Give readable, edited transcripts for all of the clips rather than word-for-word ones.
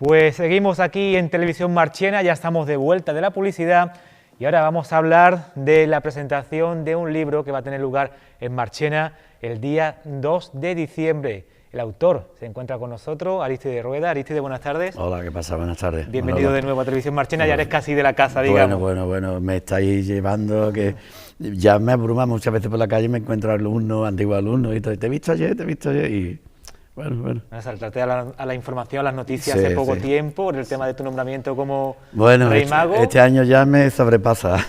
Pues seguimos aquí en Televisión Marchena, ya estamos de vuelta de la publicidad y ahora vamos a hablar de la presentación de un libro que va a tener lugar en Marchena el día 2 de diciembre. El autor se encuentra con nosotros, Aristide Rueda. Aristide, buenas tardes. Hola, ¿qué pasa? Buenas tardes. Bienvenido de nuevo a Televisión Marchena, ya eres casi de la casa, digamos. Bueno, me estáis llevando que ya me abruma muchas veces por la calle, me encuentro alumnos, antiguos alumnos y todo. Te he visto ayer y bueno. Saltarte a la información, a las noticias hace poco tiempo, en el tema de tu nombramiento como Rey Mago. Este año ya me sobrepasa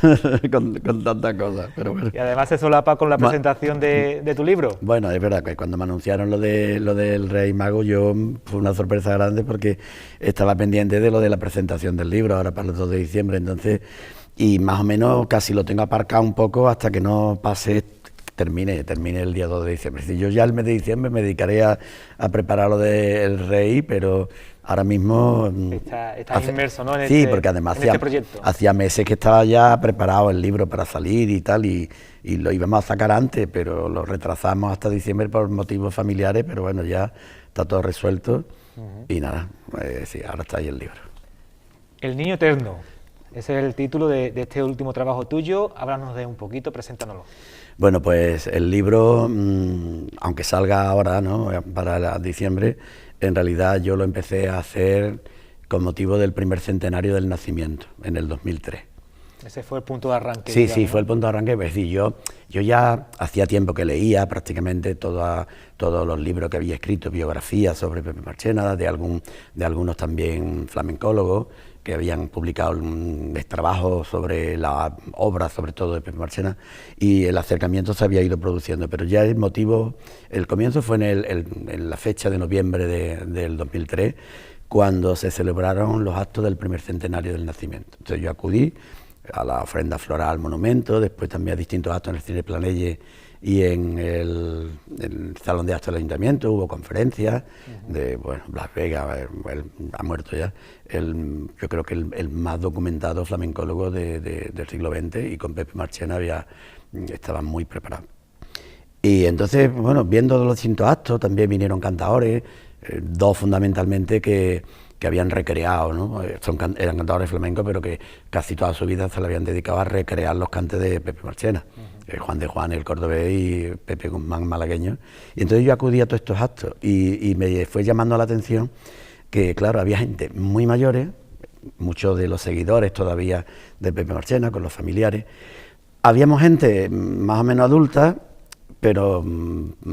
con tantas cosas, pero bueno. Y además se solapa con la presentación de tu libro. Bueno, es verdad que cuando me anunciaron lo del Rey Mago, fue una sorpresa grande porque estaba pendiente de lo de la presentación del libro, ahora para el 2 de diciembre, entonces, y más o menos casi lo tengo aparcado un poco hasta que no pase. Termine el día 2 de diciembre. Es decir, yo ya el mes de diciembre me dedicaré a preparar lo del Rey, pero ahora mismo... Estás inmerso, ¿no? Sí, porque además hacía meses que estaba ya preparado el libro para salir y tal, y lo íbamos a sacar antes, pero lo retrasamos hasta diciembre por motivos familiares, pero bueno, ya está todo resuelto, y nada, sí, ahora está ahí el libro. El niño eterno, ese es el título de este último trabajo tuyo. Háblanos de un poquito, preséntanoslo. Bueno, pues el libro, aunque salga ahora, ¿no?, para diciembre, en realidad yo lo empecé a hacer con motivo del primer centenario del nacimiento, en el 2003. Ese fue el punto de arranque. Sí, digamos, sí, fue el punto de arranque. Es decir, yo ya hacía tiempo que leía prácticamente todos los libros que había escrito, biografías sobre Pepe Marchena, de algunos también flamencólogos, que habían publicado trabajos sobre la obra, sobre todo de Pepe Marchena, y el acercamiento se había ido produciendo, pero ya el comienzo fue en la fecha de noviembre del 2003, cuando se celebraron los actos del primer centenario del nacimiento. Entonces yo acudí a la ofrenda floral al monumento, después también a distintos actos en el Cine Planelle y en el Salón de Actos del Ayuntamiento, hubo conferencias de, Blas Vega, él ha muerto ya, yo creo que el más documentado flamencólogo del siglo XX, y con Pepe Marchena estaban muy preparados. Y entonces, bueno, viendo los distintos actos, también vinieron cantadores, dos fundamentalmente que habían recreado, ¿no? Eran cantadores flamencos, pero que casi toda su vida se le habían dedicado a recrear los cantes de Pepe Marchena. Juan de Juan, el cordobés, y Pepe Guzmán, malagueño. Y entonces yo acudí a todos estos actos y me fue llamando la atención que, claro, había gente muy mayores, muchos de los seguidores todavía de Pepe Marchena, con los familiares. Habíamos gente más o menos adulta, pero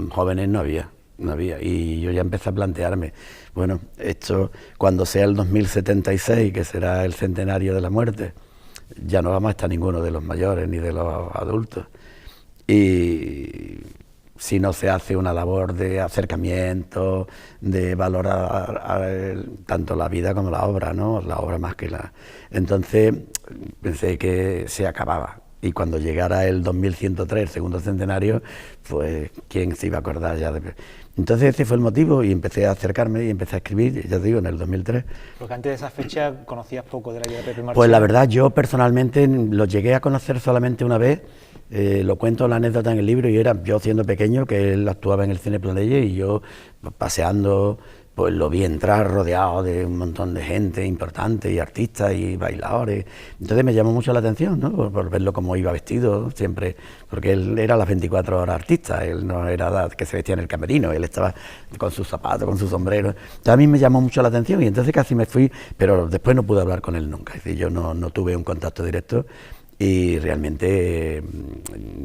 jóvenes no había. Y yo ya empecé a plantearme, bueno, esto cuando sea el 2076, que será el centenario de la muerte, ya no vamos a estar ninguno de los mayores ni de los adultos. Y si no se hace una labor de acercamiento, de valorar tanto la vida como la obra, ¿no? La obra más que la... Entonces pensé que se acababa. Y cuando llegara el 2103, el segundo centenario, pues quién se iba a acordar ya de... Entonces ese fue el motivo y empecé a acercarme y empecé a escribir, ya te digo, en el 2003. Porque antes de esa fecha conocías poco de la vida de Pepe Marchena. Pues la verdad, yo personalmente lo llegué a conocer solamente una vez, lo cuento la anécdota en el libro, y era yo siendo pequeño, que él actuaba en el Cine Planelle, y yo paseando, pues lo vi entrar rodeado de un montón de gente importante y artistas y bailadores. Entonces me llamó mucho la atención, ¿no? Por verlo cómo iba vestido siempre, porque él era las 24 horas artista, él no era que se vestía en el camerino, él estaba con sus zapatos, con su sombrero. Entonces a mí me llamó mucho la atención y entonces casi me fui, pero después no pude hablar con él nunca, es decir, yo no tuve un contacto directo. Y realmente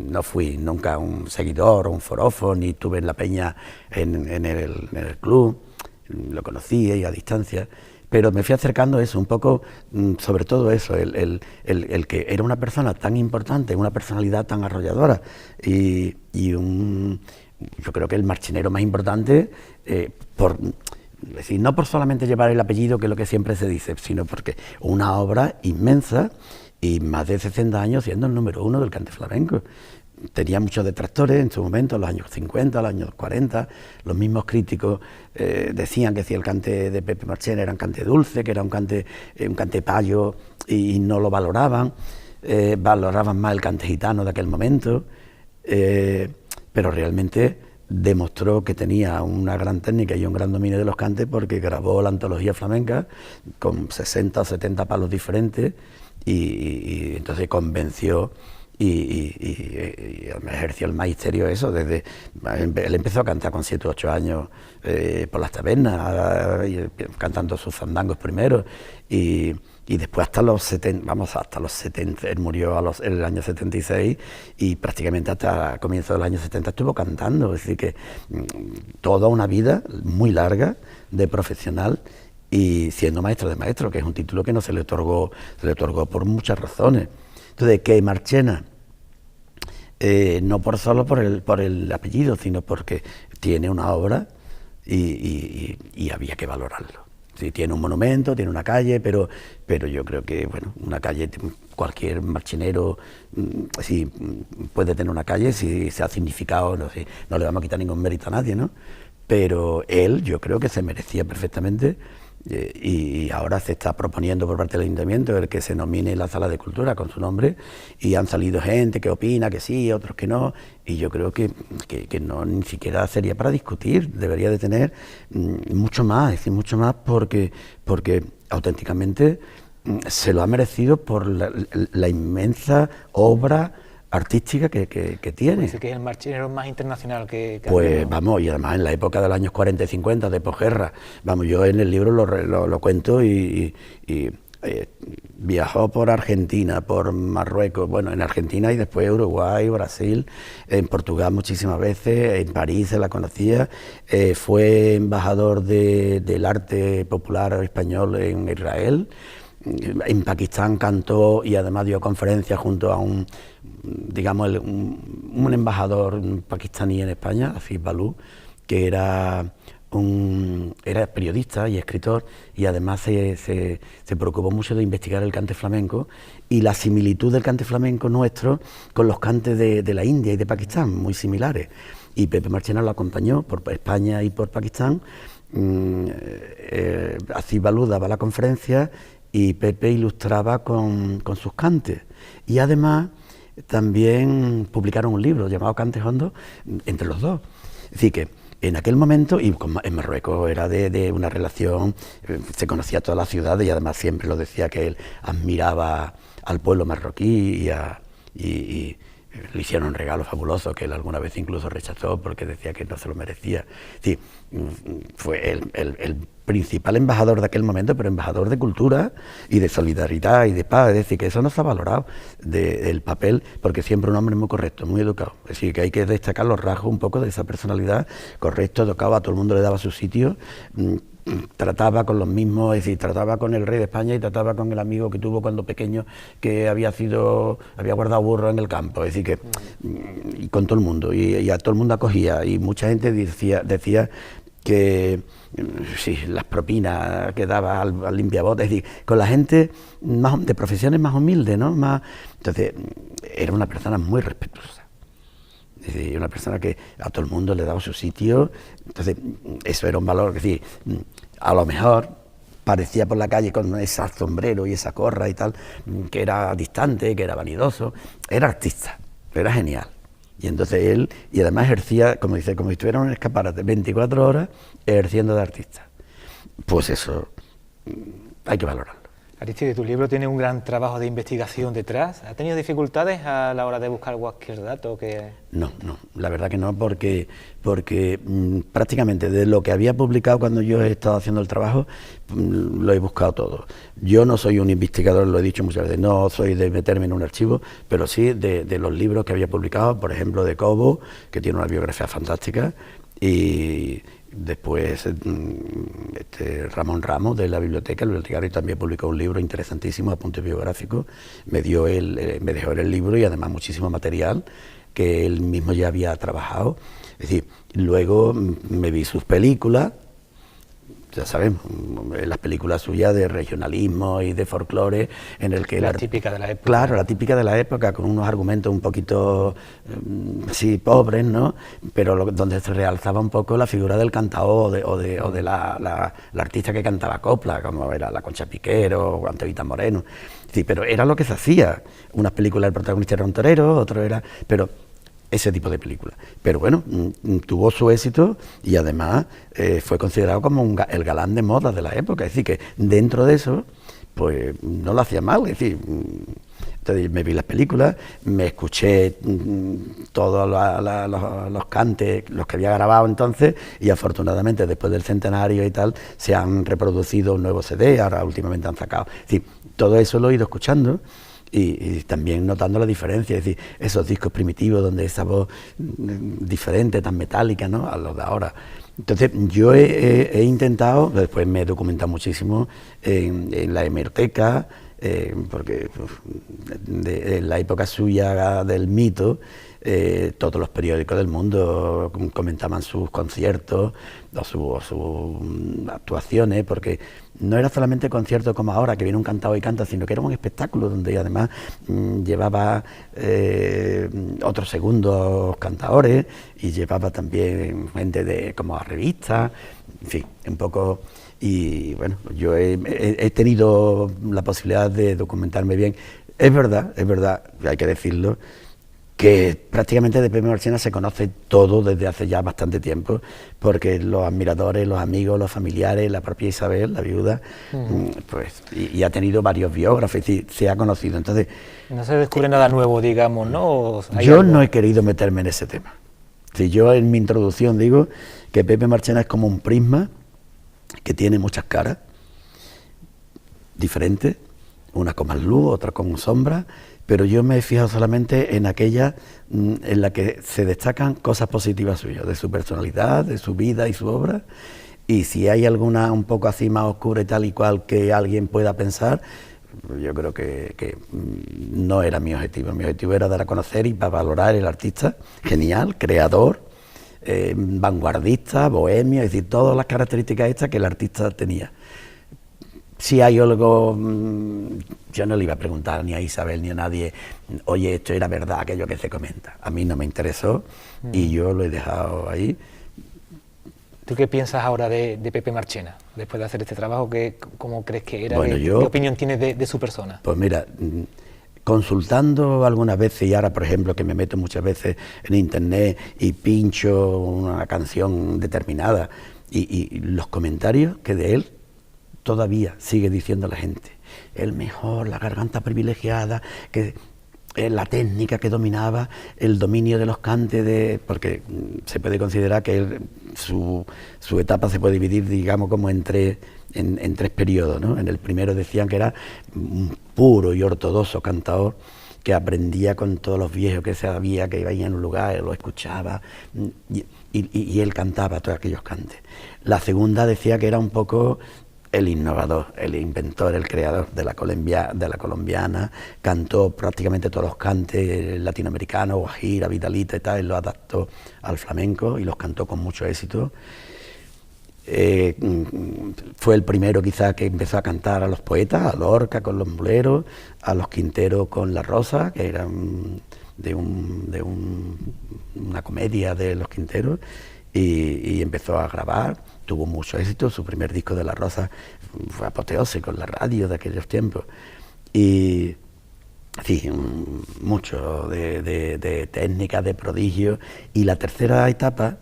no fui nunca un seguidor o un forofo, ni estuve en la peña en el club. Lo conocí y a distancia, pero me fui acercando eso, un poco, sobre todo eso, el que era una persona tan importante, una personalidad tan arrolladora, y yo creo que el marchenero más importante, es decir, no por solamente llevar el apellido, que es lo que siempre se dice, sino porque una obra inmensa y más de 60 años siendo el número 1 del cante flamenco. Tenía muchos detractores en su momento, en los años 50, los años 40, los mismos críticos decían que si el cante de Pepe Marchena era un cante dulce, que era un cante payo, y no lo valoraban, valoraban más el cante gitano de aquel momento, pero realmente demostró que tenía una gran técnica y un gran dominio de los cantes porque grabó la antología flamenca con 60 o 70 palos diferentes y entonces convenció y ejerció el magisterio eso desde... Él empezó a cantar con 7 o 8 años por las tabernas, cantando sus fandangos primero y después hasta los 70, hasta los 70, él murió en el año 76 y prácticamente hasta comienzos del año 70 estuvo cantando, es decir que toda una vida muy larga de profesional y siendo maestro de maestro, que es un título que no se le otorgó por muchas razones. Entonces, que Marchena, no solo por el apellido, sino porque tiene una obra y había que valorarlo. Sí, tiene un monumento, tiene una calle, pero yo creo que, bueno, una calle, cualquier marchenero sí, puede tener una calle si se ha significado, no sé, no le vamos a quitar ningún mérito a nadie, ¿no? Pero él, yo creo que se merecía perfectamente y ahora se está proponiendo por parte del Ayuntamiento el que se nomine la Sala de Cultura con su nombre y han salido gente que opina que sí, otros que no y yo creo que no ni siquiera sería para discutir, debería de tener mucho más, es decir, mucho más porque auténticamente se lo ha merecido por la inmensa obra artística que tiene. Dice que es el marchenero más internacional que pues vamos, y además en la época de los años 40 y 50 de posguerra, vamos, yo en el libro lo cuento y viajó por Argentina, por Marruecos, bueno, en Argentina y después Uruguay, Brasil, en Portugal muchísimas veces, en París se la conocía, fue embajador del arte popular español en Israel. En Pakistán cantó y además dio conferencias junto a un embajador pakistaní en España, Afif Balú, que era periodista y escritor y además se preocupó mucho de investigar el cante flamenco y la similitud del cante flamenco nuestro con los cantes de la India y de Pakistán, muy similares. Y Pepe Marchena lo acompañó por España y por Pakistán. Afif Balú daba la conferencia y Pepe ilustraba con sus cantes. Y además también publicaron un libro llamado Cantes Hondos entre los dos. Es decir, que en aquel momento, y en Marruecos era de una relación, se conocía toda la ciudad y además siempre lo decía que él admiraba al pueblo marroquí y le hicieron un regalo fabuloso que él alguna vez incluso rechazó porque decía que no se lo merecía. Sí, fue el principal embajador de aquel momento, pero embajador de cultura y de solidaridad y de paz. Es decir, que eso no se ha valorado del papel, porque siempre un hombre muy correcto, muy educado. Es decir, que hay que destacar los rasgos un poco de esa personalidad, correcto, educado, a todo el mundo le daba su sitio. Trataba con los mismos, es decir, trataba con el rey de España y trataba con el amigo que tuvo cuando pequeño que había guardado burro en el campo, es decir, que y con todo el mundo, y a todo el mundo acogía, y mucha gente decía que sí, las propinas que daba al limpiabotas, es decir, con la gente de profesiones más humildes, ¿no? Entonces, era una persona muy respetuosa. Es decir, una persona que a todo el mundo le daba su sitio, entonces eso era un valor, es decir, a lo mejor parecía por la calle con ese sombrero y esa gorra y tal, que era distante, que era vanidoso, era artista, era genial. Y entonces él, y además ejercía, como dice, como si estuviera en un escaparate, 24 horas ejerciendo de artista. Pues eso hay que valorarlo. Aristide, tu libro tiene un gran trabajo de investigación detrás. ¿Ha tenido dificultades a la hora de buscar cualquier dato? No, la verdad que no, porque prácticamente de lo que había publicado cuando yo he estado haciendo el trabajo, lo he buscado todo. Yo no soy un investigador, lo he dicho muchas veces, no soy de meterme en un archivo, pero sí de los libros que había publicado, por ejemplo, de Cobo, que tiene una biografía fantástica, y después Ramón Ramos de la biblioteca, el bibliotecario, también publicó un libro interesantísimo, apuntes biográficos, me dejó el libro y además muchísimo material que él mismo ya había trabajado. Es decir, luego me vi sus películas, ya sabemos, las películas suyas de regionalismo y de folclore, en el que... La típica de la época. Claro, la típica de la época, con unos argumentos un poquito, sí, pobres, ¿no? Pero donde se realzaba un poco la figura del cantador o de la artista que cantaba copla, como era la Concha Piquero o Antevita Moreno. Sí, pero era lo que se hacía. Unas películas el protagonista era un torero, otro era... Pero ese tipo de película. Pero bueno, tuvo su éxito y además fue considerado como el galán de moda de la época. Es decir, que dentro de eso, pues no lo hacía mal. Es decir, entonces me vi las películas, me escuché todos los cantes, los que había grabado entonces, y afortunadamente después del centenario y tal, se han reproducido un nuevo CD, ahora últimamente han sacado. Es decir, todo eso lo he ido escuchando. Y también notando la diferencia, es decir, esos discos primitivos donde esa voz diferente, tan metálica, ¿no?, a los de ahora. Entonces yo he intentado, después me he documentado muchísimo en la hemeroteca, porque en la época suya del mito, todos los periódicos del mundo comentaban sus conciertos o sus actuaciones, porque no era solamente concierto como ahora, que viene un cantador y canta, sino que era un espectáculo donde además llevaba otros segundos cantadores y llevaba también gente como a revistas, en fin, un poco. Y bueno, yo he tenido la posibilidad de documentarme bien. Es verdad, hay que decirlo, que prácticamente de Pepe Marchena se conoce todo desde hace ya bastante tiempo, porque los admiradores, los amigos, los familiares, la propia Isabel, la viuda, pues, y ha tenido varios biógrafos, y se ha conocido. Entonces, no se descubre nada nuevo, digamos, ¿no? Yo no he querido meterme en ese tema. Si yo en mi introducción digo que Pepe Marchena es como un prisma que tiene muchas caras diferentes, una con más luz, otra con sombra, pero yo me he fijado solamente en aquella en la que se destacan cosas positivas suyas, de su personalidad, de su vida y su obra, y si hay alguna un poco así más oscura y tal y cual que alguien pueda pensar, yo creo que no era mi objetivo era dar a conocer y para valorar el artista, genial, creador, vanguardista, bohemio, es decir, todas las características estas que el artista tenía. Si hay algo, yo no le iba a preguntar ni a Isabel ni a nadie, oye, esto era verdad, aquello que se comenta. A mí no me interesó y yo lo he dejado ahí. ¿Tú qué piensas ahora de Pepe Marchena, después de hacer este trabajo? ¿Cómo crees que era? Bueno, ¿Qué opinión tienes de su persona? Pues mira, consultando algunas veces, y ahora por ejemplo que me meto muchas veces en internet y pincho una canción determinada, y los comentarios que de él todavía sigue diciendo la gente, el mejor, la garganta privilegiada, que la técnica que dominaba, el dominio de los cantes, porque se puede considerar que su etapa se puede dividir, digamos, como en tres periodos, ¿no? En el primero decían que era un puro y ortodoxo cantador, que aprendía con todos los viejos que sabía, que iba en un lugar, lo escuchaba, y él cantaba todos aquellos cantes. La segunda decía que era un poco el innovador, el inventor, el creador de la colombiana, cantó prácticamente todos los cantes latinoamericanos, guajira, vitalita y tal, y lo adaptó al flamenco y los cantó con mucho éxito. Fue el primero quizá que empezó a cantar a los poetas, a Lorca con los boleros, a los Quintero con La Rosa, que eran de una comedia de los Quinteros, y empezó a grabar, tuvo mucho éxito, su primer disco de La Rosa fue apoteósico en la radio de aquellos tiempos, y sí, mucho de técnicas, de prodigios. Y la tercera etapa,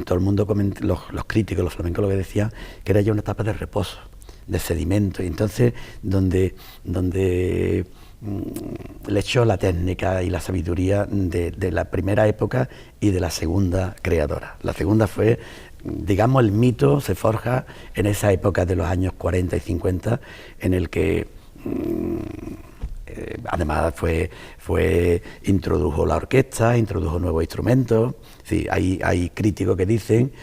todo el mundo comenta, los críticos, los flamencólogos decían que era ya una etapa de reposo, de sedimento, y entonces donde le echó la técnica y la sabiduría de la primera época y de la segunda creadora. La segunda fue, digamos, el mito se forja en esa época de los años 40 y 50, en el que además introdujo la orquesta, introdujo nuevos instrumentos. Sí, hay críticos que dicen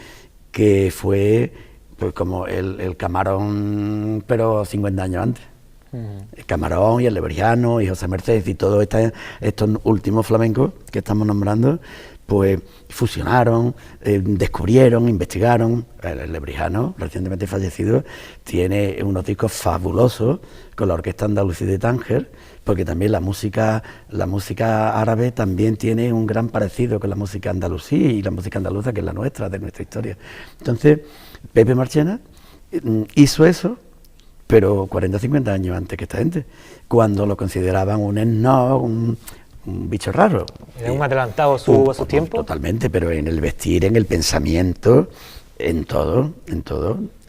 que fue pues como el Camarón, pero 50 años antes. El Camarón y el Lebrijano y José Merced y todos estos últimos flamencos que estamos nombrando, pues fusionaron, descubrieron, investigaron. El Lebrijano, recientemente fallecido, tiene unos discos fabulosos con la Orquesta Andalusí de Tánger, porque también la música árabe también tiene un gran parecido con la música andalusí y la música andaluza, que es la nuestra, de nuestra historia. Entonces, Pepe Marchena hizo eso, pero 40 o 50 años antes que esta gente, cuando lo consideraban un snob, un bicho raro. Era un adelantado a su tiempo. Totalmente, pero en el vestir, en el pensamiento, en todo,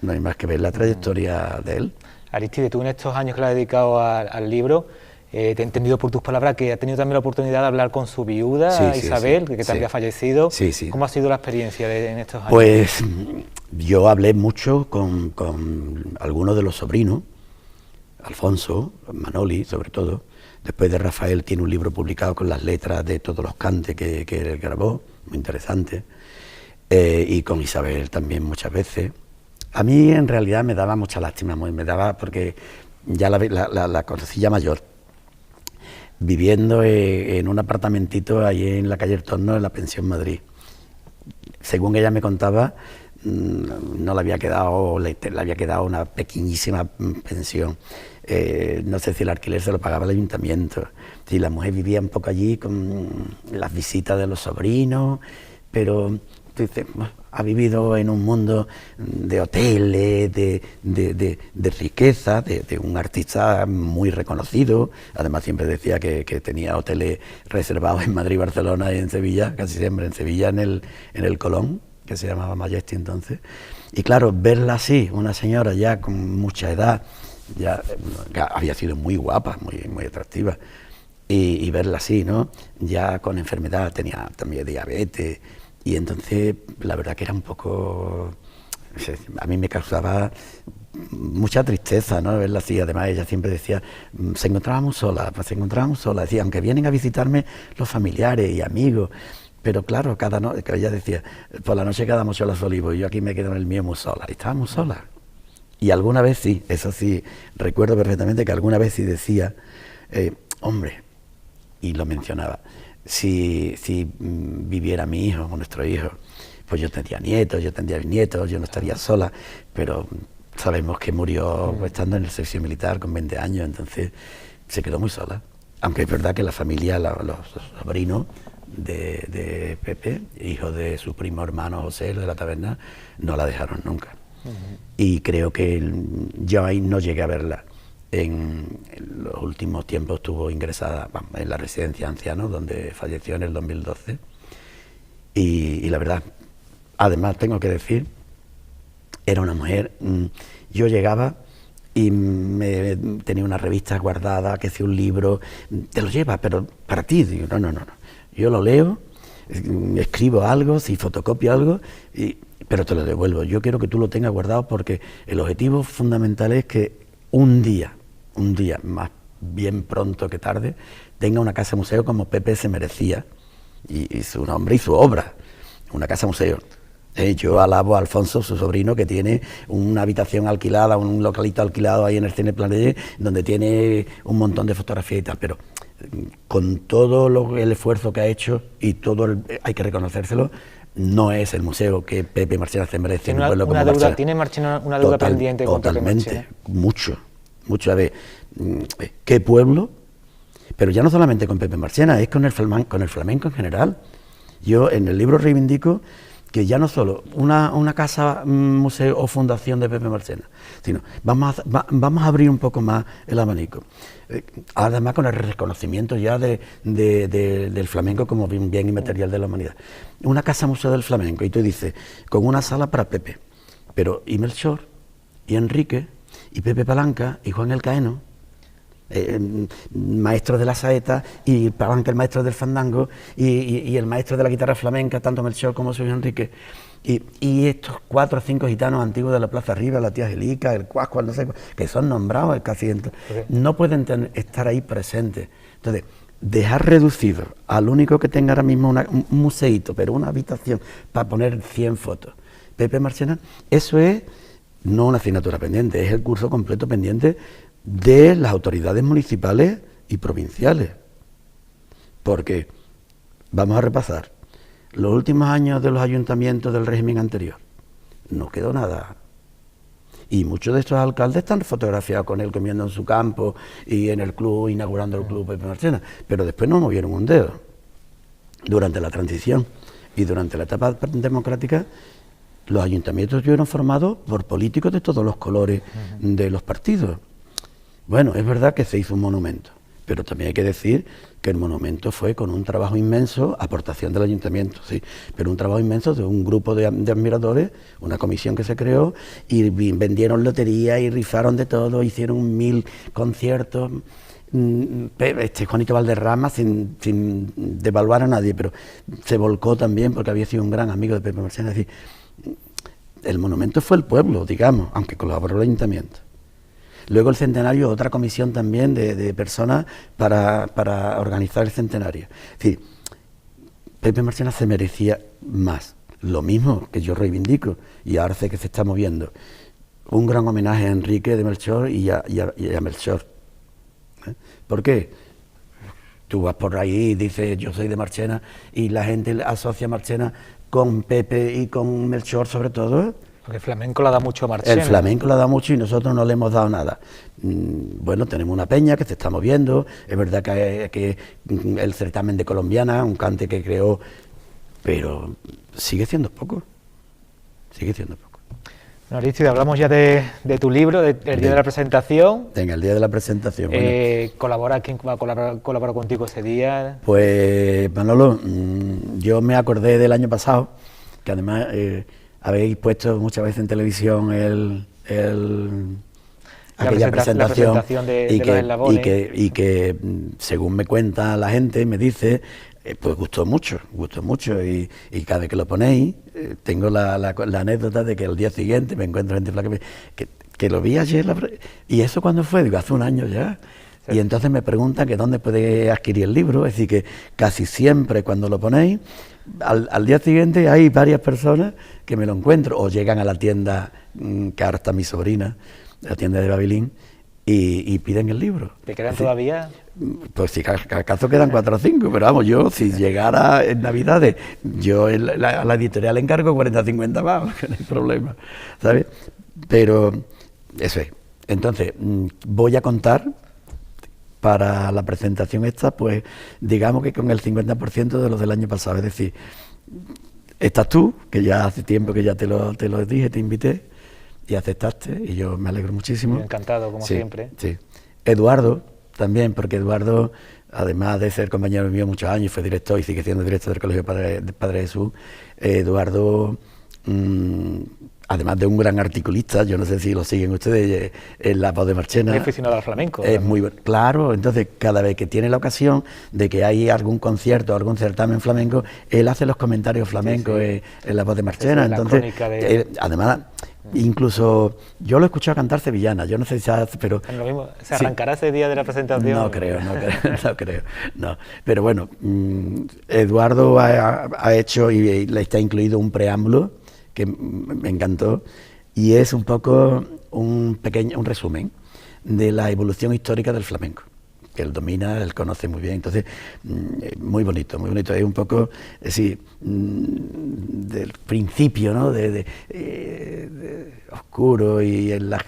no hay más que ver la trayectoria de él. Aristide, tú en estos años que le has dedicado al libro, te he entendido por tus palabras que ha tenido también la oportunidad de hablar con su viuda, Isabel, que también ha fallecido. ¿Cómo ha sido la experiencia en estos años? Pues yo hablé mucho con algunos de los sobrinos, Alfonso, Manoli sobre todo. Después de Rafael tiene un libro publicado con las letras de todos los cantes que él grabó, muy interesante, y con Isabel también muchas veces. A mí en realidad me daba mucha lástima, me daba porque ya la conocí ya mayor, viviendo en un apartamentito ahí en la calle El Torno, en la Pensión Madrid. Según ella me contaba, no le había quedado una pequeñísima pensión. No sé si el alquiler se lo pagaba el ayuntamiento. Sí, la mujer vivía un poco allí con las visitas de los sobrinos, pero tú dices, ha vivido en un mundo de hoteles, de riqueza, de un artista muy reconocido. Además siempre decía que tenía hoteles reservados en Madrid, Barcelona y en Sevilla, casi siempre en Sevilla, en el Colón, que se llamaba Majesty entonces. Y claro, verla así, una señora ya con mucha edad, ya había sido muy guapa, muy atractiva, y verla así, ¿no? Ya con enfermedad, tenía también diabetes, y entonces la verdad que era un poco, a mí me causaba mucha tristeza, ¿no? Verla así. Además ella siempre decía, se encontraba muy sola, decía, aunque vienen a visitarme los familiares y amigos, pero claro, cada noche, que ella decía, por la noche quedamos solas olivos, y yo aquí me quedo en el mío muy sola, y estábamos solas. Y alguna vez sí, eso sí, recuerdo perfectamente que alguna vez sí decía, hombre, y lo mencionaba, si viviera mi hijo o nuestro hijo, pues yo tendría nietos, yo tendría bisnietos, yo no estaría sola, pero sabemos que murió estando en el servicio militar con 20 años, entonces se quedó muy sola. Aunque es verdad que la familia, los sobrinos de Pepe, hijo de su primo hermano José, de la taberna, no la dejaron nunca. Y creo que yo ahí no llegué a verla. En los últimos tiempos estuvo ingresada en la residencia de ancianos, donde falleció en el 2012. Y la verdad, además tengo que decir, era una mujer, yo llegaba y tenía una revista guardada, que hacía un libro, te lo llevas, pero para ti, digo, no, yo lo leo, escribo algo, si fotocopio algo, pero te lo devuelvo. Yo quiero que tú lo tengas guardado porque el objetivo fundamental es que un día, más bien pronto que tarde, tenga una casa museo como Pepe se merecía, y su nombre y su obra, una casa museo. Yo alabo a Alfonso, su sobrino, que tiene una habitación alquilada, un localito alquilado ahí en el Cine Planelle, donde tiene un montón de fotografías y tal, pero con todo el esfuerzo que ha hecho, y hay que reconocérselo, no es el museo que Pepe Marchena se merece. ¿Tiene ¿Tiene Marchena una deuda pendiente con Pepe Marchena? Totalmente, mucho. A ver, qué pueblo, pero ya no solamente con Pepe Marchena, es con el flamenco en general. Yo en el libro reivindico que ya no solo una casa, museo o fundación de Pepe Marchena, sino vamos a abrir un poco más el abanico. Además con el reconocimiento ya del flamenco como bien inmaterial de la humanidad. Una casa museo del flamenco, y tú dices, con una sala para Pepe, pero y Melchor, y Enrique, y Pepe Palanca, y Juan el Caeno, maestro de la saeta, y Palanca el maestro del fandango, y el maestro de la guitarra flamenca, tanto Melchor como su hijo Enrique, y estos 4 o 5 gitanos antiguos de la Plaza Arriba, la tía Angelica, el Cuascuas, no sé, que son nombrados casi, no pueden estar ahí presentes. Entonces, dejar reducido al único que tenga ahora mismo un museíto, pero una habitación para poner 100 fotos, Pepe Marchena, eso es no una asignatura pendiente, es el curso completo pendiente de las autoridades municipales y provinciales. Porque, vamos a repasar, los últimos años de los ayuntamientos del régimen anterior, no quedó nada. Y muchos de estos alcaldes están fotografiados con él comiendo en su campo y en el club, inaugurando el club Pepe Marchena, pero después no movieron un dedo. Durante la transición y durante la etapa democrática, los ayuntamientos estuvieron formados por políticos de todos los colores de los partidos. Bueno, es verdad que se hizo un monumento, pero también hay que decir que el monumento fue con un trabajo inmenso, aportación del ayuntamiento, sí, pero un trabajo inmenso de un grupo de admiradores, una comisión que se creó, y vendieron lotería y rifaron de todo, hicieron 1000 conciertos. Juanito Valderrama, sin devaluar a nadie, pero se volcó también porque había sido un gran amigo de Pepe Marchena. Es decir, el monumento fue el pueblo, digamos, aunque colaboró el ayuntamiento. Luego el centenario, otra comisión también de personas para organizar el centenario. Es decir, Pepe Marchena se merecía más. Lo mismo que yo reivindico, y ahora sé que se está moviendo. Un gran homenaje a Enrique de Melchor y a Melchor. ¿Por qué? Tú vas por ahí y dices yo soy de Marchena y la gente asocia Marchena con Pepe y con Melchor sobre todo. Porque el flamenco le da mucho a Marchena. El flamenco le da mucho y nosotros no le hemos dado nada. Bueno, tenemos una peña que se está moviendo, es verdad que el certamen de colombiana, un cante que creó, pero sigue siendo poco, sigue siendo poco. Bueno, Aristide, hablamos ya de tu libro, del día de la presentación. Venga, el día de la presentación. Bueno. ¿Quién va a colaborar contigo ese día? Pues, Manolo, yo me acordé del año pasado, que además habéis puesto muchas veces en televisión aquella presentación de los eslabones. Y que según me cuenta la gente, me dice, pues gustó mucho, y cada vez que lo ponéis, tengo la anécdota de que el día siguiente me encuentro gente que lo vi ayer, y eso cuando fue, digo, hace un año ya, sí. Y entonces me preguntan que dónde puede adquirir el libro, es decir, que casi siempre cuando lo ponéis, al día siguiente hay varias personas que me lo encuentro, o llegan a la tienda, que ahora está mi sobrina, la tienda de Babilín, y piden el libro. ¿Te quedan todavía? Pues si acaso quedan 4 o 5, pero vamos, yo si llegara en Navidades, yo a la editorial le encargo 40 o 50 más, que no hay problema, ¿sabes? Pero eso es. Entonces, voy a contar para la presentación esta, pues digamos que con el 50% de los del año pasado, es decir, estás tú, que ya hace tiempo que ya te lo dije, te invité, y aceptaste, y yo me alegro muchísimo. Muy encantado, como siempre. Sí. Eduardo, también, porque Eduardo, además de ser compañero mío muchos años, fue director y sigue siendo director del Colegio Padre Jesús, Eduardo, además de un gran articulista, yo no sé si lo siguen ustedes, en La Voz de Marchena. Es aficionado al flamenco. Es muy claro, entonces cada vez que tiene la ocasión de que hay algún concierto, algún certamen flamenco, él hace los comentarios flamencos en La Voz de Marchena. Entonces, además, incluso yo lo he escuchado cantar sevillana, yo no sé si pero lo mismo, ¿se arrancará ese día de la presentación? No creo, no. Pero bueno, Eduardo ha hecho y le está incluido un preámbulo que me encantó, y es un poco un resumen de la evolución histórica del flamenco, que él domina, él conoce muy bien, entonces muy bonito, es un poco, del principio, ¿no? de oscuro, y en las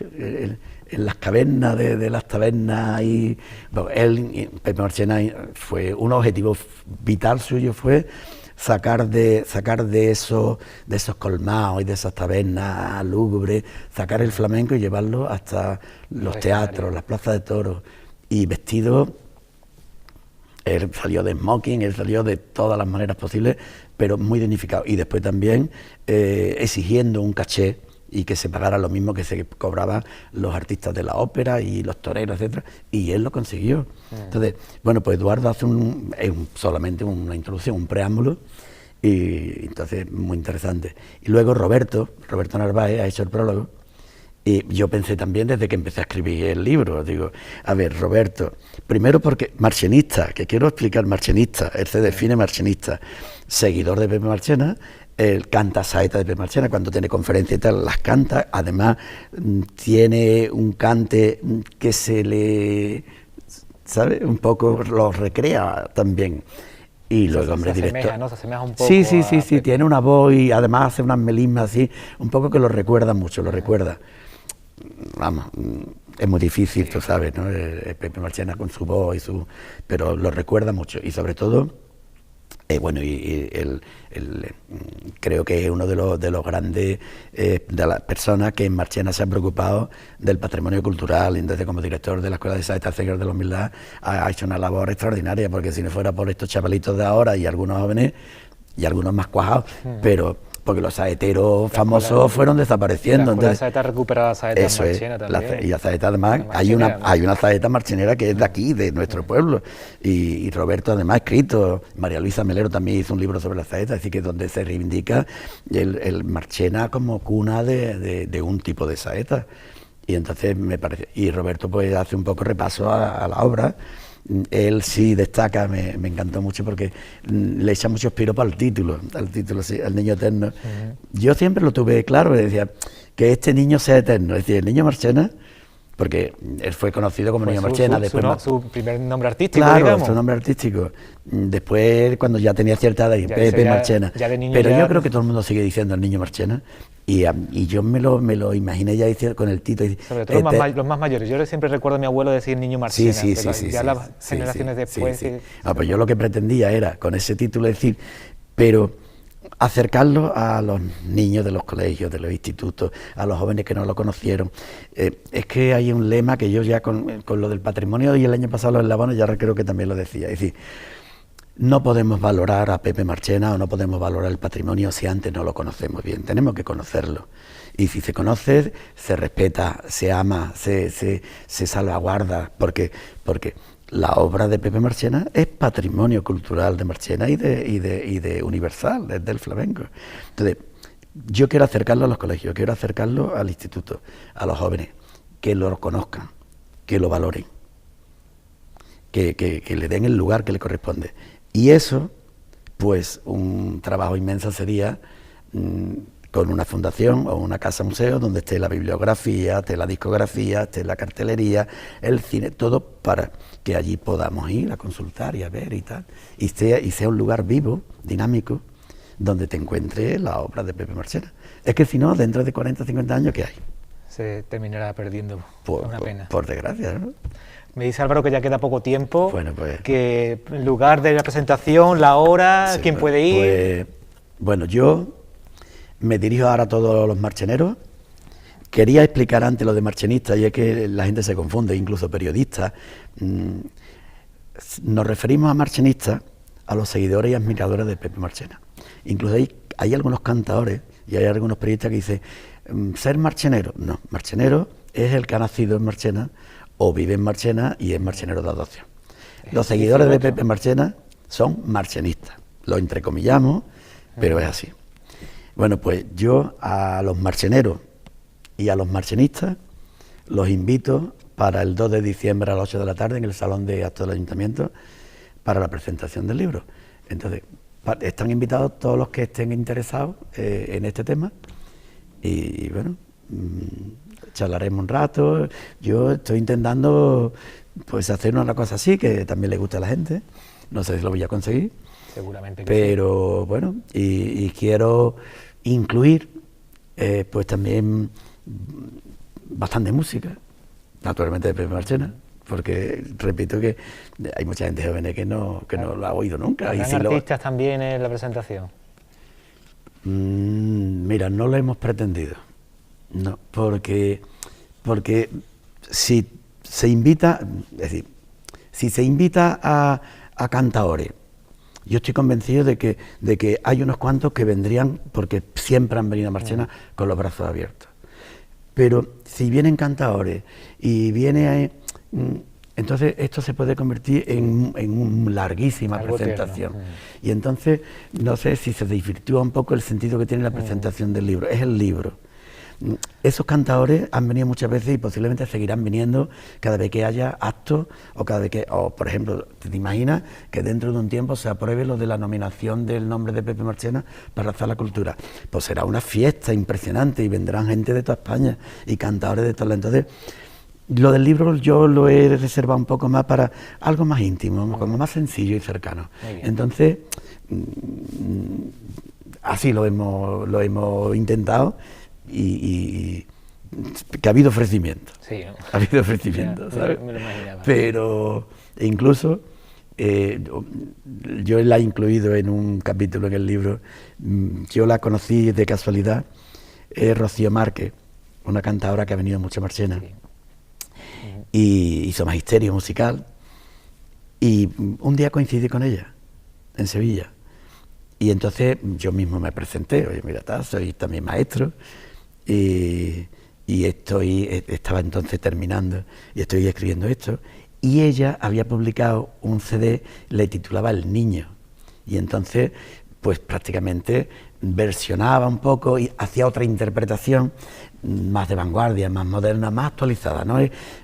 cavernas de las tabernas, y bueno, Pepe Marchena, fue un objetivo vital suyo, fue sacar de esos colmados y de esas tabernas lúgubres, sacar el flamenco y llevarlo hasta los teatros, las plazas de toros, y vestido, él salió de smoking, él salió de todas las maneras posibles, pero muy dignificado, y después también exigiendo un caché y que se pagara lo mismo que se cobraban los artistas de la ópera y los toreros, etcétera, y él lo consiguió. Entonces, bueno, pues Eduardo hace solamente una introducción, un preámbulo, y entonces muy interesante. Y luego Roberto Narváez ha hecho el prólogo, y yo pensé también desde que empecé a escribir el libro, digo, a ver, Roberto, primero porque marchenista, que quiero explicar, marchenista, él se define marchenista, seguidor de Pepe Marchena, él canta saeta de Pepe Marchena, cuando tiene conferencias y tal, las canta, además tiene un cante que se le, ¿sabe?, un poco lo recrea también. Y luego, hombre, director. Se asemeja un poco. Sí, tiene una voz y además hace unas melismas así, un poco que lo recuerda mucho, Vamos, es muy difícil, tú sabes, ¿no? Pepe Marchena con su voz pero lo recuerda mucho, y sobre todo Bueno, creo que es uno de los grandes, de las personas que en Marchena se han preocupado del patrimonio cultural. Entonces, como director de la Escuela de Saetas Señor de la Humildad, ha hecho una labor extraordinaria, porque si no fuera por estos chavalitos de ahora y algunos jóvenes, y algunos más cuajados, pero porque los saeteros famosos fueron desapareciendo. La saeta ha recuperado la saeta en Marchena también. Y la saeta, además, hay una saeta marchenera que es de aquí, de nuestro pueblo. Y Roberto, además, ha escrito, María Luisa Melero también hizo un libro sobre la saeta, es decir, que donde se reivindica el Marchena como cuna de un tipo de saeta. Y entonces me parece, y Roberto pues hace un poco repaso a la obra. Él sí destaca, me encantó mucho porque le echa muchos piropos al título, sí, al niño eterno. Yo siempre lo tuve claro, decía que este niño sea eterno, es decir, el niño Marchena, porque él fue conocido como Niño Marchena. Después su primer nombre artístico, claro, digamos. Su nombre artístico. Después, cuando ya tenía cierta edad, Pepe Marchena. Pero yo creo que todo el mundo sigue diciendo el niño Marchena. Y yo me lo imaginé ya diciendo con el Tito. Sobre todo los más mayores. Yo siempre recuerdo a mi abuelo decir niño Marchena. Sí. Ya las generaciones después. Sí. Pues yo lo que pretendía era, con ese título, decir, pero acercarlo a los niños de los colegios, de los institutos, a los jóvenes que no lo conocieron. Es que hay un lema que yo ya con lo del patrimonio, y el año pasado los eslabones ya creo que también lo decía, es decir, no podemos valorar a Pepe Marchena o no podemos valorar el patrimonio si antes no lo conocemos bien, tenemos que conocerlo. Y si se conoce, se respeta, se ama, se salvaguarda, porque la obra de Pepe Marchena es patrimonio cultural de Marchena y de universal, del flamenco. Entonces, yo quiero acercarlo a los colegios, quiero acercarlo al instituto, a los jóvenes, que lo conozcan, que lo valoren, que le den el lugar que le corresponde. Y eso, pues, un trabajo inmenso sería con una fundación o una casa museo donde esté la bibliografía, esté la discografía, esté la cartelería, el cine, todo para que allí podamos ir a consultar y a ver y tal, y sea un lugar vivo, dinámico, donde te encuentre la obra de Pepe Marchena. Es que si no, dentro de 40 o 50 años, ¿qué hay? Se terminará perdiendo, una pena. Por desgracia, ¿no? Me dice Álvaro que ya queda poco tiempo, bueno, pues, que el lugar de la presentación, la hora, sí, quién puede ir. Pues, bueno, yo me dirijo ahora a todos los marcheneros. Quería explicar antes lo de marchenista, y es que la gente se confunde, incluso periodistas. Nos referimos a marchenistas a los seguidores y admiradores de Pepe Marchena. Incluso hay algunos cantadores y hay algunos periodistas que dicen, ser marchenero. No, marchenero es el que ha nacido en Marchena o vive en Marchena y es marchenero de adopción. Los seguidores de Pepe Marchena son marchenistas. Lo entrecomillamos, pero es así. Bueno, pues yo a los marcheneros y a los marchenistas los invito para el 2 de diciembre a las 8 de la tarde en el Salón de Actos del Ayuntamiento para la presentación del libro. Entonces, están invitados todos los que estén interesados en este tema y bueno, charlaremos un rato. Yo estoy intentando pues hacer una cosa así que también le guste a la gente. No sé si lo voy a conseguir. Seguramente que pero sí. Bueno, y quiero incluir pues también bastante música, naturalmente de Pepe Marchena, porque repito que hay mucha gente joven que no lo ha oído nunca. ¿Habrán artistas también en la presentación? Mira, no lo hemos pretendido, no, porque si se invita, es decir, si se invita a cantaores, yo estoy convencido de que hay unos cuantos que vendrían, porque siempre han venido a Marchena con los brazos abiertos. Pero si vienen cantadores y viene entonces esto se puede convertir en una larguísima presentación. Y entonces no sé si se desvirtúa un poco el sentido que tiene la presentación del libro. Es el libro. Esos cantadores han venido muchas veces y posiblemente seguirán viniendo cada vez que haya actos o cada vez que, por ejemplo, ¿te imaginas que dentro de un tiempo se apruebe lo de la nominación del nombre de Pepe Marchena para la Sala Cultura? Pues será una fiesta impresionante y vendrán gente de toda España y cantadores de todo. Entonces, lo del libro yo lo he reservado un poco más para algo más íntimo, como más sencillo y cercano. Entonces, así lo hemos intentado. Y que ha habido ofrecimiento. Sí, ¿no? Ha habido ofrecimiento, ¿sabes? Me lo imaginaba. Pero incluso yo la he incluido en un capítulo en el libro. Yo la conocí de casualidad, Rocío Márquez, una cantadora que ha venido mucho a Marchena, sí. Y hizo magisterio musical, y un día coincidí con ella en Sevilla, y entonces yo mismo me presenté: oye, mira, soy también maestro, y estaba entonces terminando y estoy escribiendo esto. Y ella había publicado un CD, le titulaba El Niño, y entonces pues prácticamente versionaba un poco y hacía otra interpretación más de vanguardia, más moderna, más actualizada, ¿no?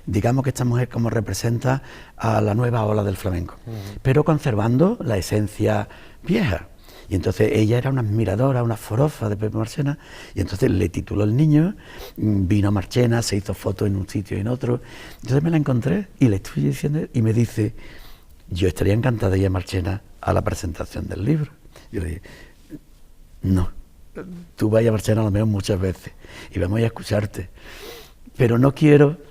Digamos que esta mujer como representa a la nueva ola del flamenco, pero conservando la esencia vieja. Y entonces ella era una admiradora, una forofa de Pepe Marchena, y entonces le tituló El Niño, vino a Marchena, se hizo fotos en un sitio y en otro. Entonces me la encontré y le estoy diciendo, y me dice: yo estaría encantada de ir a Marchena a la presentación del libro. Yo le dije: no, tú vas a Marchena a lo mejor muchas veces y vamos a escucharte, pero no quiero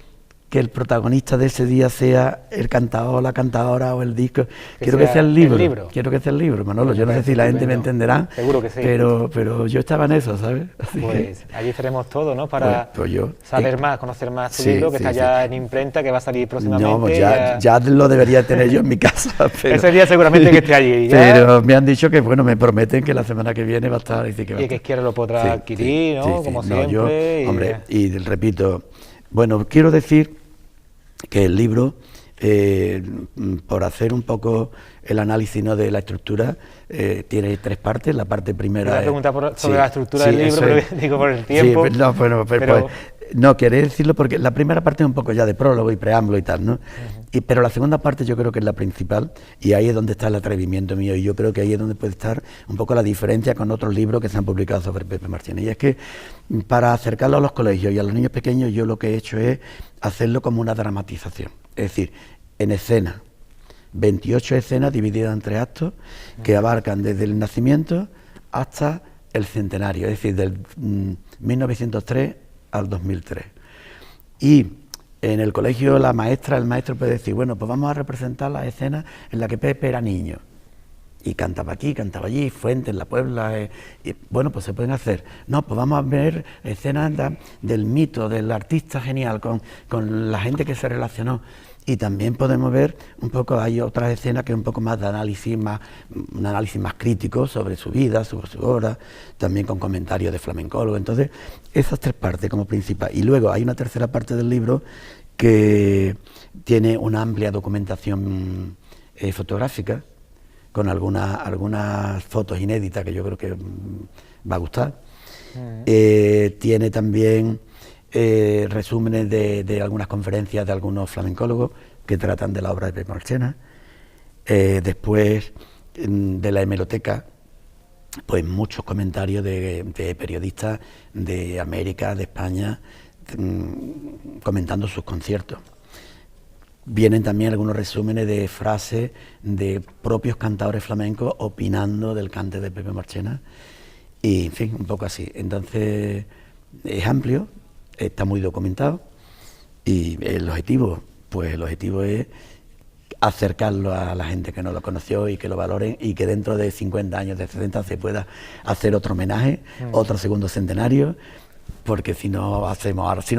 que el protagonista de ese día sea el cantador, la cantadora o el disco. Quiero que sea el libro. Quiero que sea el libro, Manolo. Yo no sé si la gente me entenderá. Seguro que sí. Pero yo estaba en eso, ¿sabes? Así pues allí estaremos todos, ¿no? Para yo, saber más, conocer más tu libro, que está ya en imprenta, que va a salir próximamente. No, pues ya lo debería tener yo en mi casa. Pero, ese día seguramente que esté allí. ¿ya? Pero me han dicho que, bueno, me prometen que la semana que viene va a estar. Y que quiera lo podrá adquirir, ¿no? Como siempre. Hombre, y repito, bueno, quiero decir que el libro, por hacer un poco el análisis, ¿no?, de la estructura, tiene 3 partes. La parte primera... Te voy a preguntar sobre la estructura del libro, pero digo por el tiempo. Sí, no, bueno, pero no, quería decirlo porque la primera parte es un poco ya de prólogo y preámbulo y tal, ¿no? Pero la segunda parte yo creo que es la principal, y ahí es donde está el atrevimiento mío, y yo creo que ahí es donde puede estar un poco la diferencia con otros libros que se han publicado sobre Pepe Marchena. Y es que para acercarlo a los colegios y a los niños pequeños, yo lo que he hecho es hacerlo como una dramatización, es decir, en escena, 28 escenas divididas en 3 actos que abarcan desde el nacimiento hasta el centenario, es decir, del 1903 al 2003. Y en el colegio el maestro puede decir: bueno, pues vamos a representar las escenas en las que Pepe era niño y cantaba aquí, cantaba allí, Fuentes, La Puebla, y bueno, pues se pueden hacer. No, pues vamos a ver escenas del mito, del artista genial, con la gente que se relacionó. Y también podemos ver un poco, hay otras escenas que es un poco más de análisis, un análisis más crítico sobre su vida, sobre su obra, también con comentarios de flamencólogo. Entonces, esas 3 partes como principal. Y luego hay una tercera parte del libro que tiene una amplia documentación fotográfica, con algunas fotos inéditas que yo creo que va a gustar. Tiene también resúmenes de algunas conferencias de algunos flamencólogos que tratan de la obra de Pepe Marchena. Después de la hemeroteca, pues muchos comentarios de periodistas de América, de España, comentando sus conciertos. Vienen también algunos resúmenes de frases de propios cantadores flamencos opinando del cante de Pepe Marchena, y en fin, un poco así. Entonces es amplio, está muy documentado, y el objetivo es acercarlo a la gente que no lo conoció y que lo valoren, y que dentro de 50 años, de 60, se pueda hacer otro homenaje, otro segundo centenario, porque si no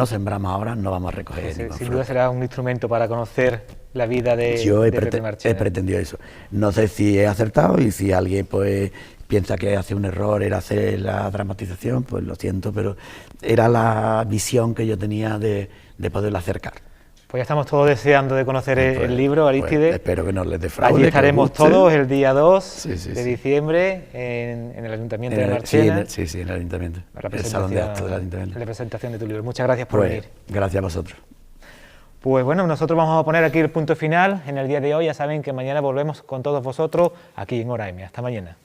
sembramos ahora, no vamos a recoger ningún fruto. Sin duda será un instrumento para conocer la vida de Pepe Marchena. He pretendido eso. No sé si he acertado, y si alguien pues piensa que hace un error era hacer la dramatización, pues lo siento, pero era la visión que yo tenía de poderlo acercar. Pues ya estamos todos deseando de conocer el libro, Arístide. Espero que no les defraude. Allí estaremos todos el día 2 de diciembre en el Ayuntamiento de Marchena. Sí, en el Ayuntamiento. El Salón de Actos del Ayuntamiento. La presentación de tu libro. Muchas gracias por venir. Gracias a vosotros. Pues bueno, nosotros vamos a poner aquí el punto final en el día de hoy. Ya saben que mañana volvemos con todos vosotros aquí en Hora M. Hasta mañana.